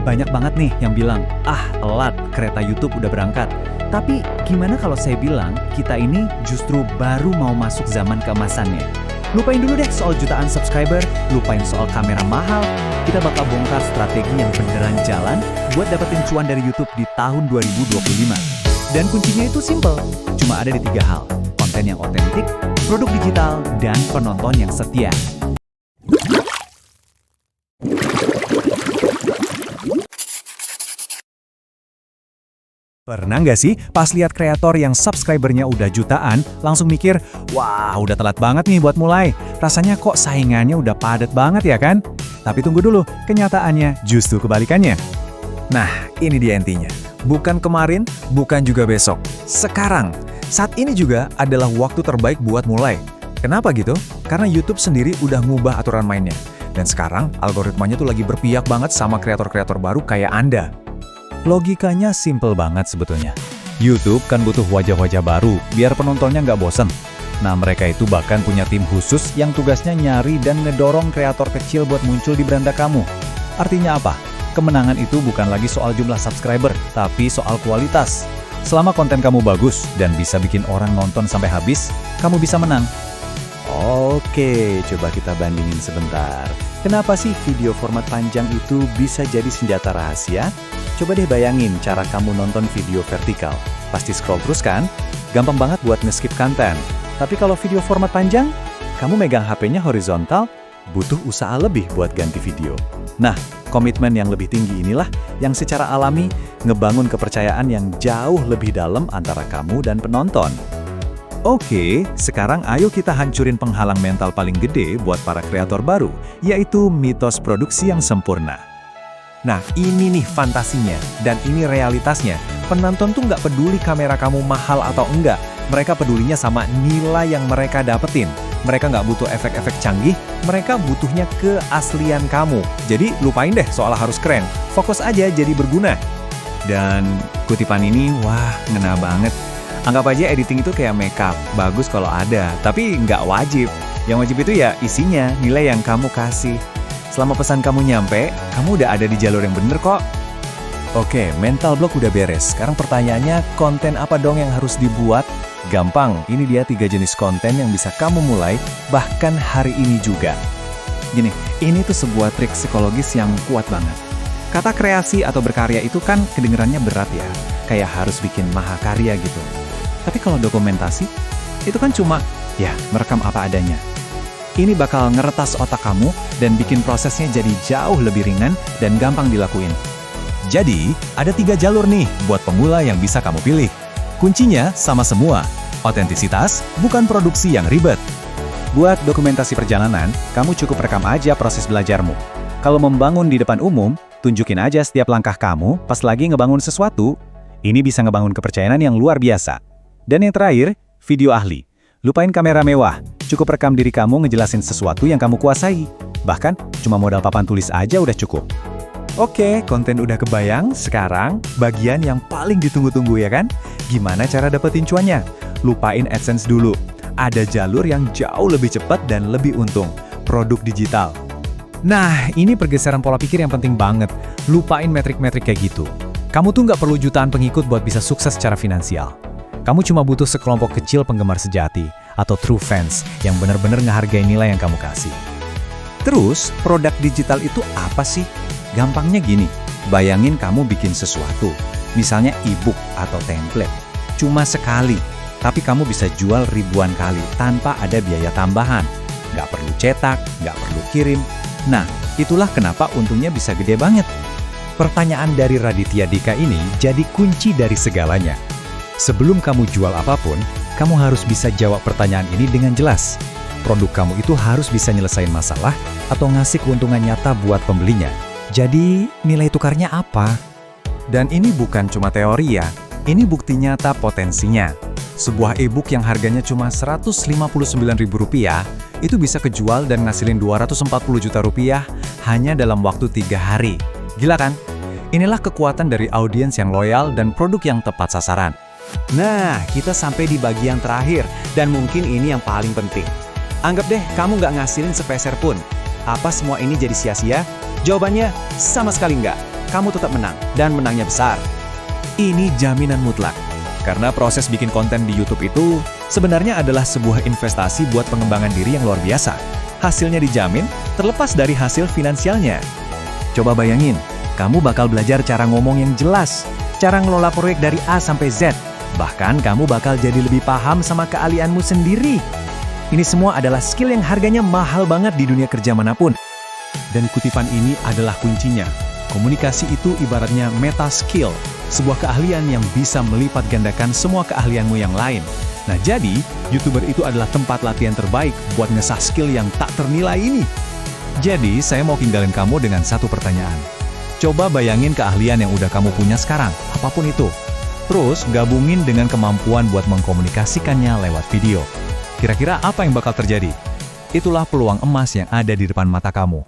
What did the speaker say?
Banyak banget nih yang bilang, telat, kereta YouTube udah berangkat. Tapi gimana kalau saya bilang, kita ini justru baru mau masuk zaman keemasannya? Lupain dulu deh soal jutaan subscriber, lupain soal kamera mahal. Kita bakal bongkar strategi yang beneran jalan buat dapetin cuan dari YouTube di tahun 2025. Dan kuncinya itu simple, cuma ada di 3 hal. Konten yang otentik, produk digital, dan penonton yang setia. Pernah nggak sih pas lihat kreator yang subscribernya udah jutaan, langsung mikir, wah udah telat banget nih buat mulai. Rasanya kok saingannya udah padat banget ya kan? Tapi tunggu dulu, kenyataannya justru kebalikannya. Nah, ini dia intinya. Bukan kemarin, bukan juga besok. Sekarang, saat ini juga adalah waktu terbaik buat mulai. Kenapa gitu? Karena YouTube sendiri udah ngubah aturan mainnya. Dan sekarang, algoritmanya tuh lagi berpihak banget sama kreator-kreator baru kayak Anda. Logikanya simple banget sebetulnya. YouTube kan butuh wajah-wajah baru, biar penontonnya nggak bosen. Nah, mereka itu bahkan punya tim khusus yang tugasnya nyari dan ngedorong kreator kecil buat muncul di beranda kamu. Artinya apa? Kemenangan itu bukan lagi soal jumlah subscriber, tapi soal kualitas. Selama konten kamu bagus dan bisa bikin orang nonton sampai habis, kamu bisa menang. Oke, coba kita bandingin sebentar. Kenapa sih video format panjang itu bisa jadi senjata rahasia? Coba deh bayangin cara kamu nonton video vertikal. Pasti scroll terus kan? Gampang banget buat nge-skip konten. Tapi kalau video format panjang, kamu megang HP-nya horizontal, butuh usaha lebih buat ganti video. Nah, komitmen yang lebih tinggi inilah yang secara alami ngebangun kepercayaan yang jauh lebih dalam antara kamu dan penonton. Oke, sekarang ayo kita hancurin penghalang mental paling gede buat para kreator baru, yaitu mitos produksi yang sempurna. Nah, ini nih fantasinya, dan ini realitasnya. Penonton tuh nggak peduli kamera kamu mahal atau enggak, mereka pedulinya sama nilai yang mereka dapetin. Mereka nggak butuh efek-efek canggih, mereka butuhnya keaslian kamu. Jadi lupain deh soal harus keren, fokus aja jadi berguna. Dan kutipan ini, wah ngena banget. Anggap aja editing itu kayak makeup, bagus kalau ada, tapi nggak wajib. Yang wajib itu ya isinya, nilai yang kamu kasih. Selama pesan kamu nyampe, kamu udah ada di jalur yang bener kok. Oke, mental block udah beres. Sekarang pertanyaannya, konten apa dong yang harus dibuat? Gampang, ini dia 3 jenis konten yang bisa kamu mulai, bahkan hari ini juga. Gini, ini tuh sebuah trik psikologis yang kuat banget. Kata kreasi atau berkarya itu kan kedengerannya berat ya, kayak harus bikin mahakarya gitu. Tapi kalau dokumentasi, itu kan cuma, merekam apa adanya. Ini bakal ngeretas otak kamu dan bikin prosesnya jadi jauh lebih ringan dan gampang dilakuin. Jadi, ada 3 jalur nih buat pemula yang bisa kamu pilih. Kuncinya sama semua, otentisitas, bukan produksi yang ribet. Buat dokumentasi perjalanan, kamu cukup rekam aja proses belajarmu. Kalau membangun di depan umum, tunjukin aja setiap langkah kamu pas lagi ngebangun sesuatu. Ini bisa ngebangun kepercayaan yang luar biasa. Dan yang terakhir, video ahli. Lupain kamera mewah, cukup rekam diri kamu ngejelasin sesuatu yang kamu kuasai. Bahkan, cuma modal papan tulis aja udah cukup. Oke, konten udah kebayang, sekarang bagian yang paling ditunggu-tunggu ya kan? Gimana cara dapetin cuannya? Lupain AdSense dulu. Ada jalur yang jauh lebih cepat dan lebih untung, produk digital. Nah, ini pergeseran pola pikir yang penting banget. Lupain metrik-metrik kayak gitu. Kamu tuh nggak perlu jutaan pengikut buat bisa sukses secara finansial. Kamu cuma butuh sekelompok kecil penggemar sejati, atau true fans, yang benar-benar ngehargai nilai yang kamu kasih. Terus, produk digital itu apa sih? Gampangnya gini, bayangin kamu bikin sesuatu, misalnya e-book atau template, cuma sekali, tapi kamu bisa jual ribuan kali tanpa ada biaya tambahan. Nggak perlu cetak, nggak perlu kirim. Nah, itulah kenapa untungnya bisa gede banget. Pertanyaan dari Raditya Dika ini jadi kunci dari segalanya. Sebelum kamu jual apapun, kamu harus bisa jawab pertanyaan ini dengan jelas. Produk kamu itu harus bisa nyelesain masalah atau ngasih keuntungan nyata buat pembelinya. Jadi, nilai tukarnya apa? Dan ini bukan cuma teori ya, ini bukti nyata potensinya. Sebuah e-book yang harganya cuma Rp159.000, itu bisa kejual dan ngasilin Rp240 juta hanya dalam waktu 3 hari. Gila kan? Inilah kekuatan dari audiens yang loyal dan produk yang tepat sasaran. Nah, kita sampai di bagian terakhir, dan mungkin ini yang paling penting. Anggap deh kamu nggak ngasilin sepeser pun. Apa semua ini jadi sia-sia? Jawabannya sama sekali nggak. kamu tetap menang, dan menangnya besar. Ini jaminan mutlak. Karena proses bikin konten di YouTube itu sebenarnya adalah sebuah investasi buat pengembangan diri yang luar biasa. Hasilnya dijamin, terlepas dari hasil finansialnya. Coba bayangin, kamu bakal belajar cara ngomong yang jelas, cara ngelola proyek dari A sampai Z. Bahkan kamu bakal jadi lebih paham sama keahlianmu sendiri. Ini semua adalah skill yang harganya mahal banget di dunia kerja manapun. Dan kutipan ini adalah kuncinya. Komunikasi itu ibaratnya meta skill, sebuah keahlian yang bisa melipat gandakan semua keahlianmu yang lain. Nah jadi, YouTuber itu adalah tempat latihan terbaik buat ngesah skill yang tak ternilai ini. Jadi, saya mau tinggalin kamu dengan satu pertanyaan. Coba bayangin keahlian yang udah kamu punya sekarang, apapun itu. Terus, gabungin dengan kemampuan buat mengkomunikasikannya lewat video. Kira-kira apa yang bakal terjadi? Itulah peluang emas yang ada di depan mata kamu.